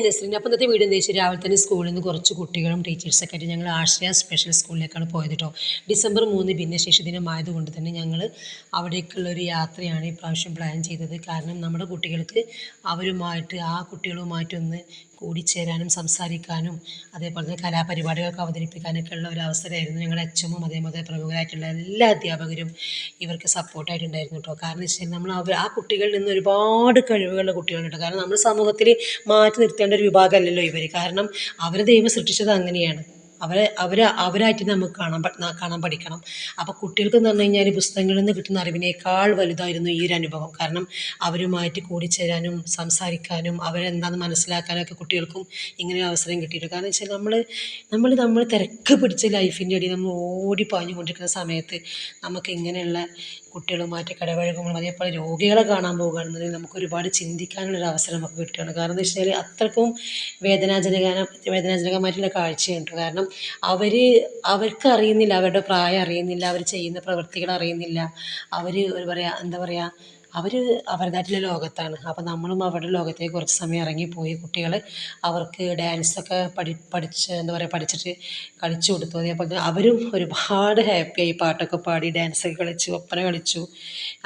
നസ്രീൻ. അപ്പോൾ ഇന്നത്തെ വീഡിയോ എന്താ വെച്ചാൽ രാവിലെ തന്നെ സ്കൂളിൽ നിന്ന് കുറച്ച് കുട്ടികളും ടീച്ചേഴ്സൊക്കെ ആയിട്ട് ഞങ്ങൾ ആശ്രയ സ്പെഷ്യൽ സ്കൂളിലേക്കാണ് പോയത് കേട്ടോ. December 3 ഭിന്നശേഷി ദിനമായതുകൊണ്ട് തന്നെ ഞങ്ങൾ അവിടേക്കുള്ളൊരു യാത്രയാണ് ഇപ്രാവശ്യം പ്ലാൻ ചെയ്തത്. കാരണം നമ്മുടെ കുട്ടികൾക്ക് അവരുമായിട്ട് ആ കുട്ടികളുമായിട്ടൊന്ന് കൂടിച്ചേരാനും സംസാരിക്കാനും അതേപോലെ തന്നെ കലാപരിപാടികളൊക്കെ അവതരിപ്പിക്കാനൊക്കെ ഉള്ള ഒരു അവസരമായിരുന്നു. ഞങ്ങളുടെ എച്ച്.എമ്മും അതേപോലെ പ്രമുഖരായിട്ടുള്ള എല്ലാ അധ്യാപകരും ഇവർക്ക് സപ്പോർട്ടായിട്ടുണ്ടായിരുന്നു കേട്ടോ. കാരണം എന്ന് വെച്ചാൽ നമ്മൾ ആ കുട്ടികളിൽ നിന്ന് ഒരുപാട് കഴിവുകളുള്ള കുട്ടികളുണ്ട് കേട്ടോ. കാരണം നമ്മൾ സമൂഹത്തിൽ മാറ്റി നിർത്തേണ്ട ഒരു വിഭാഗമല്ലല്ലോ ഇവർ. കാരണം അവരെ ദൈവം സൃഷ്ടിച്ചത് അങ്ങനെയാണ്. അവരായിട്ട് നമുക്ക് കാണാൻ പഠിക്കണം. അപ്പോൾ കുട്ടികൾക്കെന്ന് പറഞ്ഞു കഴിഞ്ഞാൽ പുസ്തകങ്ങളിൽ നിന്ന് കിട്ടുന്ന അറിവിനേക്കാൾ വലുതായിരുന്നു ഈ ഒരു അനുഭവം. കാരണം അവരുമായിട്ട് കൂടിച്ചേരാനും സംസാരിക്കാനും അവരെന്താണെന്ന് മനസ്സിലാക്കാനൊക്കെ കുട്ടികൾക്കും ഇങ്ങനെ ഒരു അവസരം കിട്ടിയിട്ടുണ്ട്. കാരണം വെച്ചാൽ നമ്മൾ തിരക്ക് പിടിച്ച ലൈഫിൻ്റെ ഇടയിൽ നമ്മൾ ഓടിപ്പാഞ്ഞു കൊണ്ടിരിക്കുന്ന സമയത്ത് നമുക്ക് ഇങ്ങനെയുള്ള കുട്ടികളുമായിട്ട് ഇടപഴകുമ്പോൾ അതേപോലെ രോഗികളെ കാണാൻ പോകുകയാണെന്നുണ്ടെങ്കിൽ നമുക്ക് ഒരുപാട് ചിന്തിക്കാനുള്ളൊരു അവസരം നമുക്ക് കിട്ടുകയാണ്. കാരണം എന്താ വെച്ചാൽ അത്രക്കും വേദനാജനകമായിട്ടുള്ള കാഴ്ചയുണ്ട്. കാരണം അവർക്ക് അറിയുന്നില്ല, അവരുടെ പ്രായം അറിയുന്നില്ല, അവർ ചെയ്യുന്ന പ്രവൃത്തികൾ അറിയുന്നില്ല. അവർ എന്താ പറയുക, അവർ അവരുടേതായിട്ടുള്ള ലോകത്താണ്. അപ്പോൾ നമ്മളും അവരുടെ ലോകത്തേക്ക് കുറച്ച് സമയം ഇറങ്ങിപ്പോയി കുട്ടികൾ അവർക്ക് ഡാൻസൊക്കെ പഠിച്ചിട്ട് കളിച്ചു കൊടുത്തു. അതേപോലെ തന്നെ അവരും ഒരുപാട് ഹാപ്പിയായി, പാട്ടൊക്കെ പാടി ഡാൻസൊക്കെ കളിച്ചു, ഒപ്പന കളിച്ചു,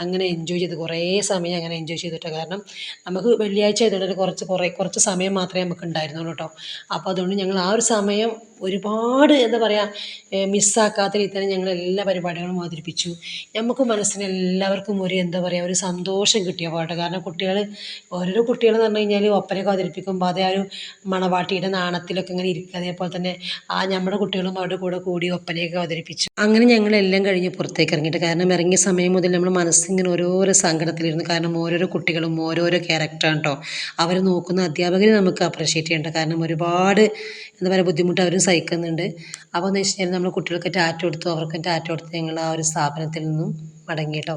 അങ്ങനെ എൻജോയ് ചെയ്തു. കുറേ സമയം അങ്ങനെ എൻജോയ് ചെയ്തിട്ട്. കാരണം നമുക്ക് വെള്ളിയാഴ്ച ആയതുകൊണ്ട് കുറച്ച് സമയം മാത്രമേ നമുക്ക് ഉണ്ടായിരുന്നുള്ളൂ കേട്ടോ. അപ്പോൾ അതുകൊണ്ട് ഞങ്ങൾ ആ ഒരു സമയം ഒരുപാട് എന്താ പറയുക മിസ്സാക്കാത്ത രീതിയിൽ തന്നെ ഞങ്ങൾ എല്ലാ പരിപാടികളും അവതരിപ്പിച്ചു. നമുക്ക് മനസ്സിന് എല്ലാവർക്കും ഒരു എന്താ പറയുക ഒരു സന്തോഷം കിട്ടിയ പാട്ട്. കാരണം ഓരോരോ കുട്ടികൾ എന്ന് പറഞ്ഞു കഴിഞ്ഞാൽ ഒപ്പനയൊക്കെ അവതരിപ്പിക്കുമ്പോൾ അതേ ഒരു മണവാട്ടിയുടെ നാണത്തിലൊക്കെ ഇങ്ങനെ ഇരിക്കുക. അതേപോലെ തന്നെ നമ്മുടെ കുട്ടികളും അവരുടെ കൂടി ഒപ്പനയൊക്കെ അവതരിപ്പിച്ചു. അങ്ങനെ ഞങ്ങളെല്ലാം കഴിഞ്ഞ് പുറത്തേക്ക് ഇറങ്ങിയിട്ട്. കാരണം ഇറങ്ങിയ സമയം മുതൽ നമ്മുടെ മനസ്സിങ്ങനെ ഓരോരോ സങ്കടത്തിലിരുന്നു. കാരണം ഓരോരോ കുട്ടികളും ഓരോരോ ക്യാരക്ടറാണ് കേട്ടോ. അവർ നോക്കുന്ന അധ്യാപകരെ നമുക്ക് അപ്രിഷ്യേറ്റ് ചെയ്യേണ്ട. കാരണം ഒരുപാട് എന്താ പറയുക ബുദ്ധിമുട്ട് അവരും സഹിക്കുന്നുണ്ട്. അപ്പോൾ എന്ന് വെച്ച് കഴിഞ്ഞാൽ നമ്മൾ കുട്ടികൾക്ക് ടാറ്റ കൊടുത്തു, അവർക്ക് ടാറ്റ കൊടുത്ത് ഞങ്ങൾ ആ ഒരു സ്ഥാപനത്തിൽ നിന്നും മടങ്ങി കേട്ടോ.